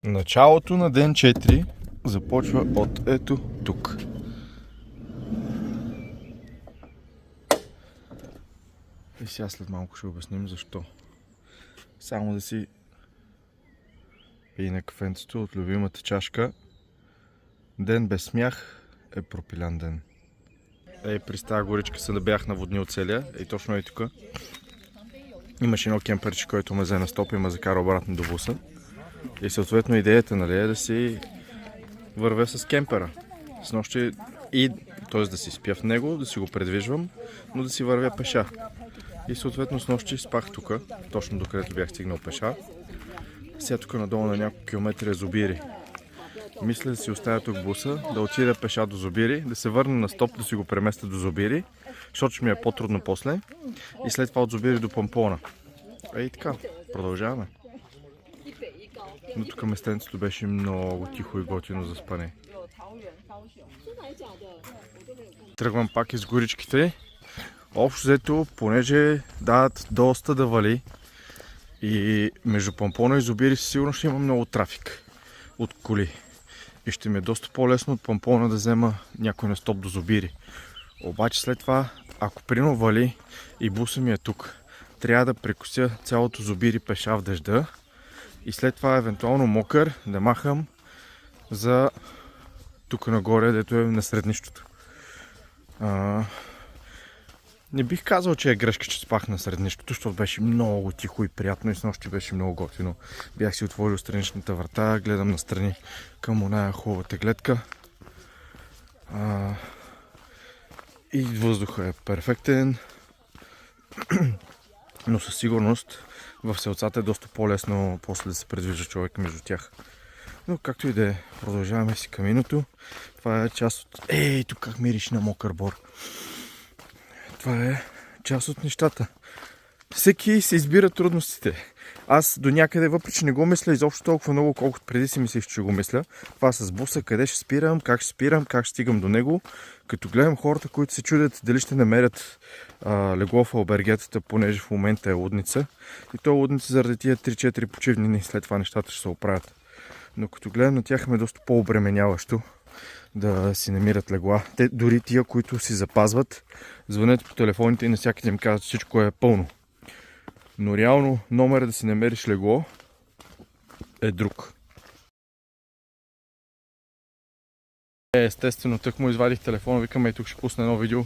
Началото на ден 4 започва от ето тук. И сега след малко ще обясним защо. Само да си пие на кафенцето от любимата чашка. Ден без смях е пропилян ден. При тази горичка се набях на водни от целия. Точно е тук. Имаше едно кемперче, който ме взе на стоп и ме закара обратно до буса. И съответно идеята, нали, е да си вървя с кемпера. С нощи т.е. да си спя в него, да си го предвижвам, но да си вървя пеша. И съответно с нощи спах тук, точно докъдето бях стигнал пеша. Сега тук надолу на няколко километри е Зубири. Мисля да си оставя тук буса, да отида пеша до Зубири, да се върна на стоп, да си го преместя до Зубири, защото ще ми е по-трудно после. И след това от Зубири до Памплона. И така, продължаваме. Но тук местенцето беше много тихо и готино за спане. Тръгвам пак из горичките. Общо взето, понеже дават доста да вали и между Памплона и Зубири сигурно ще има много трафик от коли. И ще ми е доста по-лесно от Памплона да взема някой на стоп до Зубири. Обаче след това, ако прино вали и буса ми е тук, трябва да прекося цялото Зубири пеша в дъжда. И след това евентуално мокър да махам за тук нагоре, дето е на среднището. Не бих казал, че е грешка, че спах на среднището, защото беше много тихо и приятно и с нощи беше много готино. Бях си отворил страничната врата, гледам настрани към оная хубавата гледка. И въздухът е перфектен. Но със сигурност в селцата е доста по-лесно после да се предвижда човек между тях. Но както и да е, продължаваме си каминото. Това е част от... тук как мириш на мокър бор. Това е част от нещата. Всеки се избира трудностите. Аз до някъде, въпреки че не го мисля изобщо толкова много, колкото преди си мислих, че го мисля. Това с буса, къде ще спирам, как ще стигам до него. Като гледам хората, които се чудят дали ще намерят легло в албергетата, понеже в момента е лудница. И то е лудница заради тия 3-4 почивни, след това нещата ще се оправят. Но като гледам на тях ме е доста по-обременяващо да си намират легла. Те, дори тия, които си запазват, звънят по телефоните и навсякъде им казват, че всичко е пълно. Но реално номер да си намериш легло е друг. Естествено, тък му извадих телефона, викаме и тук ще пусна едно видео.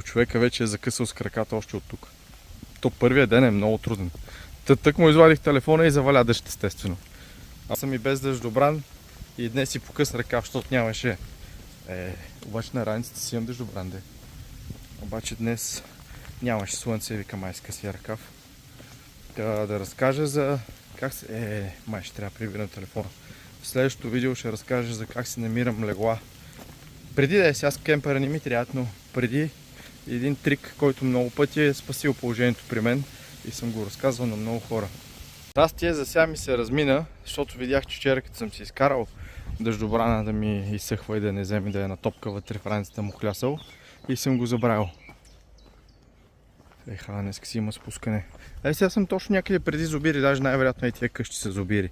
Човека вече е закъсал с краката още от тук. То първият ден е много труден. Тък му извадих телефона и заваля дъжд, естествено. Аз съм и без дъждобран и днес си покъс ръкав, защото нямаше. Обаче на раницата си имам дъждобран, де. Обаче днес нямаше слънце и викам, ай скъси ръкав. Да разкажа за как се... май ще трябва да прибирам телефона. В следващото видео ще разкажа за как си намирам легла. Преди да е сега с кемпера не ми трябва, но преди един трик, който много пъти е спасил положението при мен и съм го разказвал на много хора. Щастие за сега ми се размина, защото видях, че вчера като съм си изкарал дъждобрана да ми изсъхва и да не вземе да е на топка вътре в раницата му хлясал и съм го забравил. Днеска си има спускане. Сега съм точно някъде преди Зубири, даже най-вероятно и тия къщи са Зубири.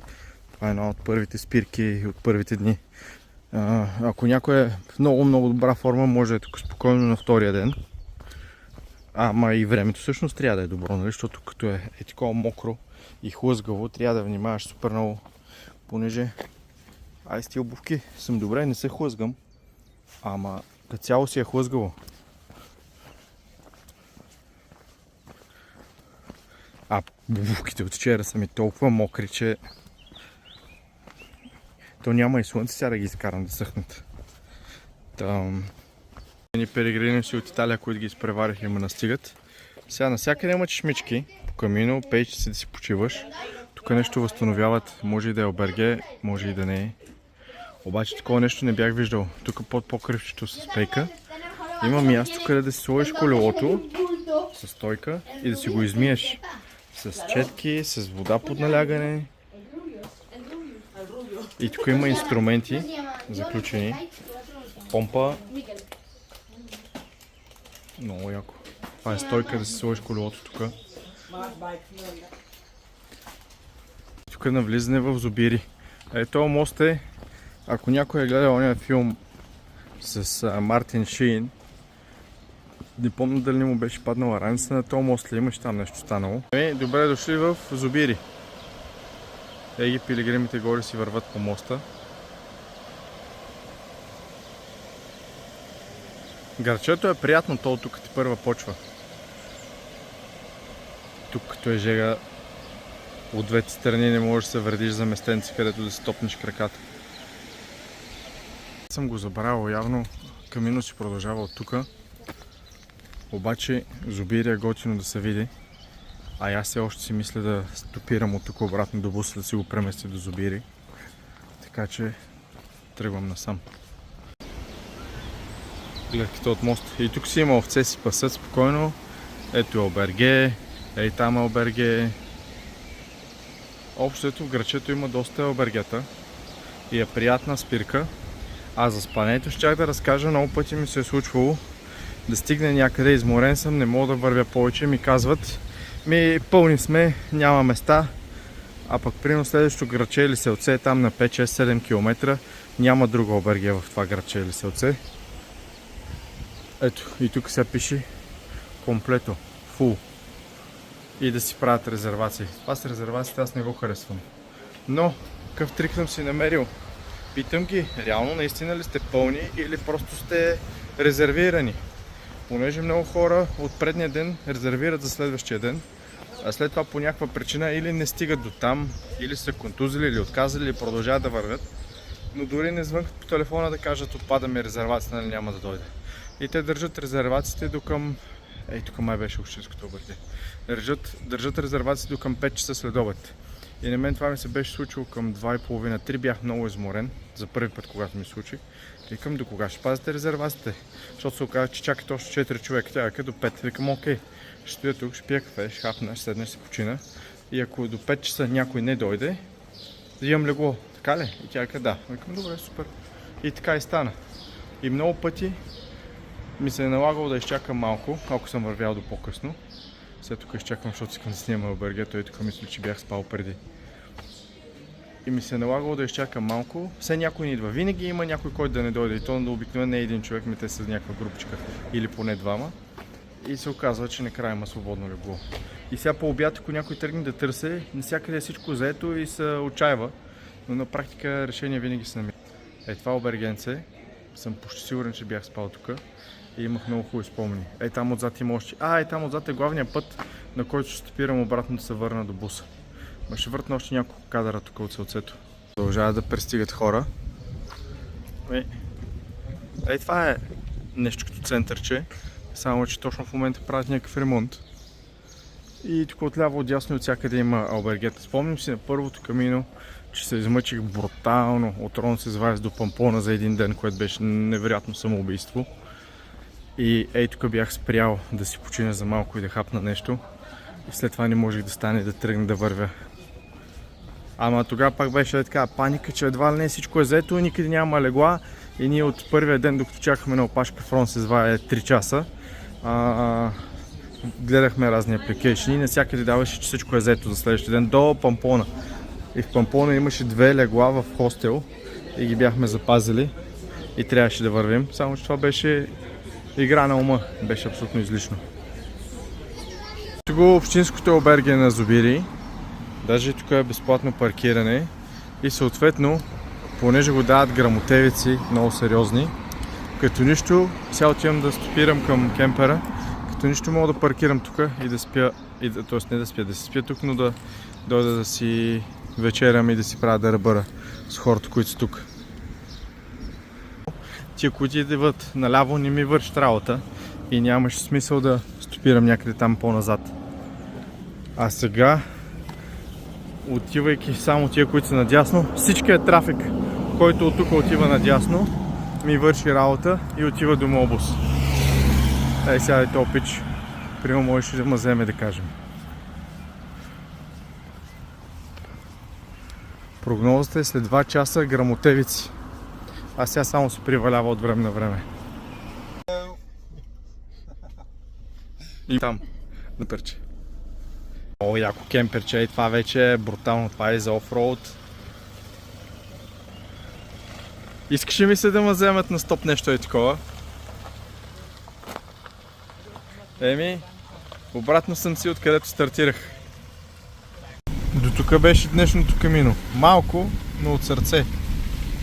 Това е една от първите спирки от първите дни. Ако някой е в много добра форма, може да е тук спокойно на втория ден. Ама и времето всъщност трябва да е добро, нали? Защото като е такова мокро и хлъзгаво, трябва да внимаваш супер много, понеже с тия обувки съм добре, не се хлъзгам, ама като цяло си е хлъзгаво. Обувките от вчера са ми толкова мокри, че то няма и слънце, сега да ги изкарам да съхнат. Ни перегрини си от Италия, които ги изпреварих и ме настигат. Сега навсякъде има чешмички по камино, пейче си да си почиваш. Тук нещо възстановяват, може и да е алберге, може и да не е. Обаче такова нещо не бях виждал. Тук под покривчето с пейка има място, къде да си сложиш колелото с стойка и да си го измиеш с четки, с вода под налягане. И тук има инструменти заключени. Помпа. Много яко. Това е стойка да си сложиш колелото тук. Тук е навлизане в Зубири. Ето мост е, ако някой е гледал ония филм с Мартин Шин, не помня дали му беше паднала раница на този мост ли, имаше там нещо станало. Добре дошли в Зубири. Ги пилигримите горе си върват по моста. Гърчето е приятно, то тук ти първа почва. Тук като е жега, от двете страни не можеш да се върдиш за местенци, където да си топнеш краката. Съм го забравил, явно камино си продължава от тук. Обаче Зубири е готино да се види. А аз все още си мисля да стопирам от тук обратно до буса, да си го преместя до Зубири. Така че тръгвам насам. Гледките от моста. И тук си има овце, си пасат спокойно. Ето е алберге, ей там е алберге. Общото в грачето има доста албергета и е приятна спирка. А за спането щях да разкажа, много пъти ми се е случвало да стигне някъде, изморен съм, не мога да вървя повече, ми казват: пълни сме, няма места. А пък примерно следващото граче или селце е там на 5-6-7 км, няма друго алберге в това граче или селце. Ето, и тук се пише комплето, фул. И да си правят резервации. Това с резервациите аз не го харесвам. Но, какъв трик съм си намерил? Питам ги, реално наистина ли сте пълни или просто сте резервирани? Понеже много хора от предния ден резервират за следващия ден, а след това по някаква причина или не стигат до там, или са контузили, или отказали, или продължават да вървят. Но дори не звънкат по телефона да кажат: отпадаме резервацията, нали няма да дойде. И те държат резервациите до към... Ей, тук май беше общинското обърте. Държат резервациите до към 5 часа след обед. И на мен това ми се беше случило към 2:30-3, бях много изморен, за първи път когато ми случи. Викам: до кога ще пазите резервациите? Защото се оказа, че чакат още 4 човека, тя вика до 5. Викам: окей, ще стоя тук, ще пия кафе, ще хапна, ще седна, ще се почина. И ако до 5 часа някой не дойде, да имам легло. Така ли? И тя вика: да. Викам: добре, супер. И така и стана. И много пъти ми се е налагало да изчакам малко, ако съм вървял до по-късно. След тук изчаквам, защото искам да снимам албергето и тук мисля, че бях спал преди. И ми се е налагало да изчакам малко. Все някой не идва. Винаги има някой, който да не дойде. И то обикновено не е един човек, те са някаква групичка или поне двама. И се оказва, че накрая има свободно легло. И сега по обяд, ако някой тръгне да търси, навсякъде е всичко заето и се отчаива. Но на практика решение винаги се намира. Е, това албергенце, съм почти сигурен, че бях спал тук. И имах много хубави спомени. Ей там отзад има още. Ей там отзад е главният път, на който ще стопирам обратно да се върна до буса. Ма ще въртна още няколко кадъра тук от селцето. Продължават да пристигат хора. Ей това е нещо като центърче. Само че точно в момента правят някакъв ремонт. И тук отляво, отдясно и от всякъде има албергета. Спомням си на първото камино, че се измъчих брутално от Рон се извадя до Памплона за един ден, което беше невероятно самоубийство. И ей тук бях спрял да си почина за малко и да хапна нещо. И след това не можех да стане да тръгна да вървя. Ама тогава пак беше така паника, че едва ли не всичко е заето, никъде няма легла. И ние от първия ден, докато чакахме на опашка Фрон се извадя 3 часа, гледахме разни апликейшни и навсякъде даваше, че всичко е заето за следващия ден до Памплона. И в Памплона имаше 2 легла в хостел и ги бяхме запазили и трябваше да вървим. Само че това беше игра на ума, беше абсолютно излишно. Тук общинското алберге на Зубири, даже тук е безплатно паркиране и съответно, понеже го дават грамотевици, много сериозни, като нищо, сега отивам да стопирам към кемпера, като нищо мога да паркирам тук и да спя, т.е. не да спя, да си спя тук, но да дойда да си вечерям и да си правя да ръбъра с хората, които са тук. Тия, които идват наляво, не ми вършат работа и нямаше смисъл да стопирам някъде там по-назад. А сега, отивайки само тия, които са надясно, всичкият трафик, който от тук отива надясно, ми върши работа и отива до моя бус. Ей сега е този пич, примерно можеш да ме вземе, да кажем. Прогнозата е след 2 часа грамотевици. А сега само се привалява от време на време. И там, на търче. О, яко кемперче, и това вече е брутално, това е за офроуд. Искаш ли ми се да ме вземат на стоп нещо е такова? Еми, обратно съм си откъдето стартирах. До тук беше днешното камино. Малко, но от сърце.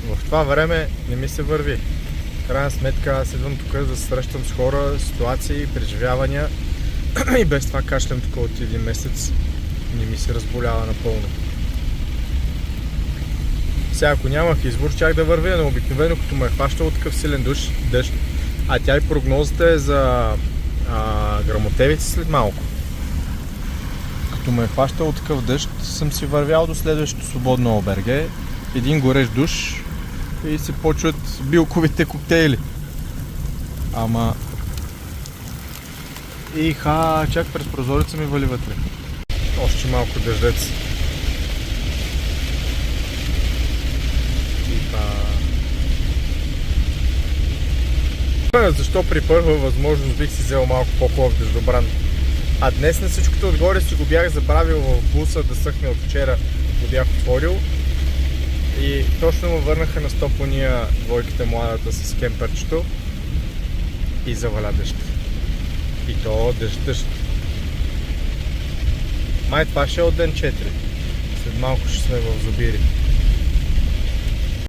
В това време не ми се върви. В крайна сметка аз идвам тук да се срещам с хора, ситуации, преживявания и без това кашлям тук от един месец. Не ми се разболява напълно. Сега ако нямах избор, щях да вървя, но обикновено като ме е хващал такъв силен дъжд, а тя и прогнозата е за гръмотевици след малко. Като ме е хващал такъв дъжд, съм си вървял до следващото свободно оберге, един горещ душ и се почват билковите коктейли. Ама... чак през прозореца ми вали вътре. Още малко дъждец. Защо при първа възможност бих си взел малко по-хубав дъждобран? А днес на всичкото отгоре си го бях забравил в буса да съхне от вчера, го бях отворил. И точно му върнаха на стопония двойката младата с кемперчето и заваля дъжд. И то дъжд. Май това ще е от ден 4. След малко ще сме в Зобири.